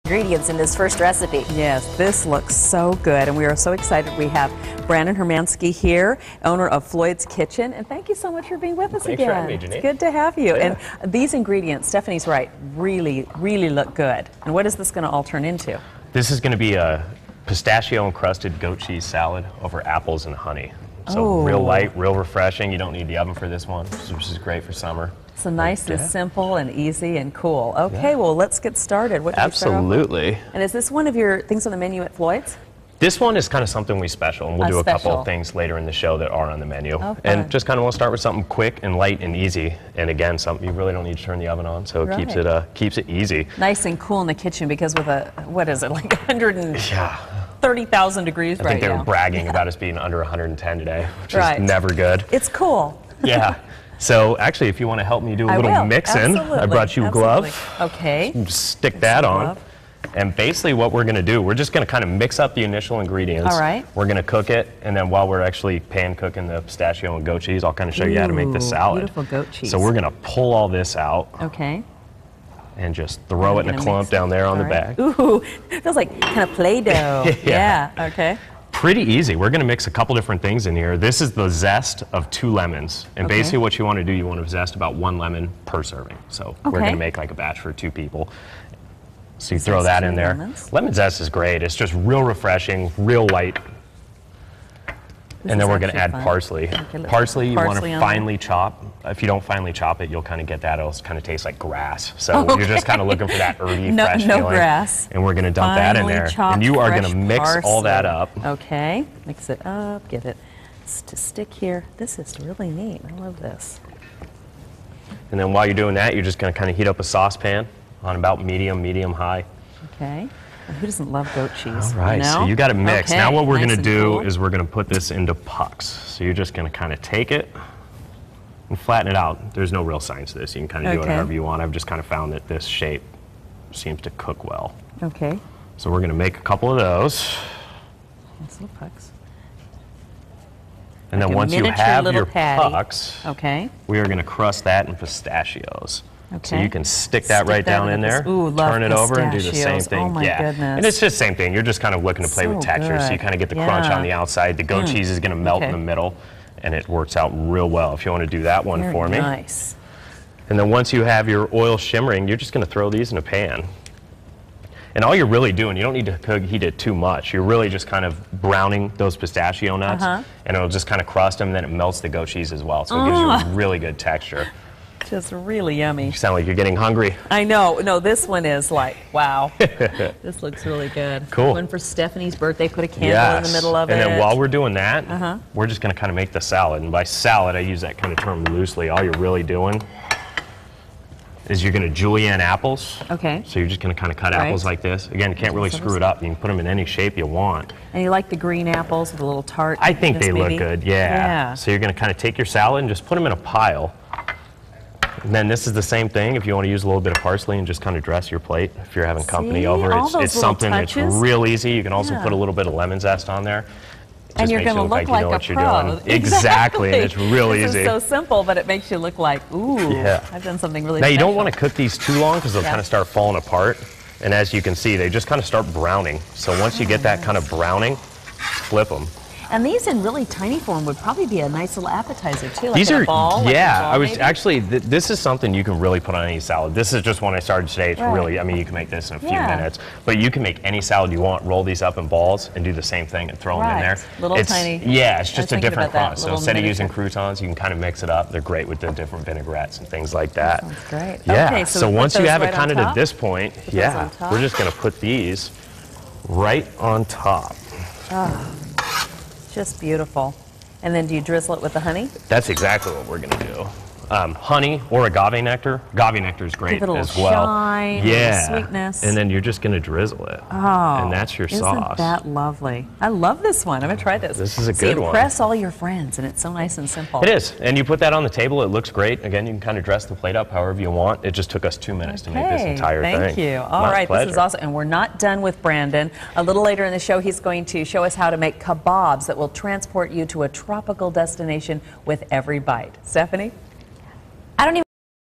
Ingredients in this first recipe. Yes, this looks so good, and we are so excited. We have Brandon Hermansky here, owner of Floyd's Kitchen, and thank you so much for being with us Thanks again. for having me, Janine. It's good to have you. Yeah. And these ingredients, Stephanie's right, really look good. And what is this going to all turn into? This is going to be a pistachio-encrusted goat cheese salad over apples and honey. So real light, real refreshing. You don't need the oven for this one, which is great for summer. So nice and simple and easy and cool. Okay, well, let's get started. What do we start off with? Absolutely. And is this one of your things on the menu at Floyd's? This one is kind of something we special, and we'll do a couple of things later in the show that are on the menu. Oh, and just kind of want to start with something quick and light and easy. And again, something you really don't need to turn the oven on, so it keeps it easy. Nice and cool in the kitchen because with a, what is it, like 130,000 degrees right now. I think they were bragging about us being under 110 today, which is never good. It's cool. Yeah. So actually, if you want to help me do a little mixing, I brought you a glove. Okay. Just stick that on. And basically what we're going to do, we're just going to kind of mix up the initial ingredients. All right. We're going to cook it, and then while we're actually pan cooking the pistachio and goat cheese, I'll kind of show you how to make the salad. Beautiful goat cheese. So we're going to pull all this out. Okay. And just throw it in a clump down there on the bag. Ooh, feels like kind of Play-Doh. Yeah, okay. Pretty easy. We're going to mix a couple different things in here. This is the zest of 2 lemons. And basically what you want to do, you want to zest about 1 lemon per serving. So we're going to make like a batch for 2 people. So you throw that in there. Lemon zest is great. It's just real refreshing, real light. And then we're going to add parsley. Parsley you want to finely chop. If you don't finely chop it, you'll kind of get that. It'll kind of taste like grass. So you're just kind of looking for that earthy, fresh feeling. No grass. And we're going to dump that in there. And you are going to mix all that up. Okay. Mix it up. Get it to stick here. This is really neat. I love this. And then while you're doing that, you're just going to kind of heat up a saucepan on about medium high. Okay. Who doesn't love goat cheese? All right, so you got it mixed. Now what we're going to do is we're going to put this into pucks. So you're just going to kind of take it and flatten it out. There's no real science to this. You can kind of do it however you want. I've just kind of found that this shape seems to cook well. Okay. So we're going to make a couple of those. Nice little pucks. And then once you have your pucks, we are going to crust that in pistachios. So you can stick that right down in there, turn it over, and do the same thing. Oh my goodness. And it's just the same thing. You're just kind of looking to play with texture, so you kind of get the crunch on the outside. The goat cheese is going to melt in the middle, and it works out real well. If you want to do that one for me. Nice. And then once you have your oil shimmering, you're just going to throw these in a pan. And all you're really doing, you don't need to heat it too much. You're really just kind of browning those pistachio nuts, and it'll just kind of crust them, and then it melts the goat cheese as well. So it gives you a really good texture. Just really yummy. You sound like you're getting hungry. I know. No, this one is like, wow. This looks really good. Cool. One for Stephanie's birthday, put a candle in the middle of it. And then while we're doing that, we're just going to kind of make the salad. And by salad, I use that kind of term loosely. All you're really doing is you're going to julienne apples. Okay. So you're just going to kind of cut apples like this. Again, you can't really screw it up. You can put them in any shape you want. And you like the green apples with a little tart? I think they look good, yeah. So you're going to kind of take your salad and just put them in a pile. And then this is the same thing if you want to use a little bit of parsley and just kind of dress your plate if you're having company over. It's something that's real easy. You can also put a little bit of lemon zest on there. And you're going to look like a pro. Exactly. And it's real easy. It's so simple, but it makes you look like, ooh, I've done something really special. Now, you don't want to cook these too long because they'll kind of start falling apart. And as you can see, they just kind of start browning. So once you get that kind of browning, flip them. And these in really tiny form would probably be a nice little appetizer too. Like these are, a ball, I was actually, this is something you can really put on any salad. This is just one I started today. It's really, I mean, you can make this in a few minutes, but you can make any salad you want, roll these up in balls and do the same thing and throw them in there. Little tiny. Yeah, it's just a different crust. So instead of using croutons, you can kind of mix it up. They're great with the different vinaigrettes and things like that. That sounds great. Yeah, okay, so once you have it kind of to this point, we're just going to put these right on top. Just beautiful. And then do you drizzle it with the honey? That's exactly what we're going to do. Honey or agave nectar. Agave nectar is great as well. Give it a little shine, sweetness. And then you're just going to drizzle it. Oh, and that's your sauce. Isn't that lovely? I love this one. I'm going to try this. This is a good one. Impress all your friends, and it's so nice and simple. It is. And you put that on the table. It looks great. Again, you can kind of dress the plate up however you want. It just took us 2 minutes to make this entire thing. Thank you. All right, this is awesome. And we're not done with Brandon. A little later in the show, he's going to show us how to make kebabs that will transport you to a tropical destination with every bite. Stephanie?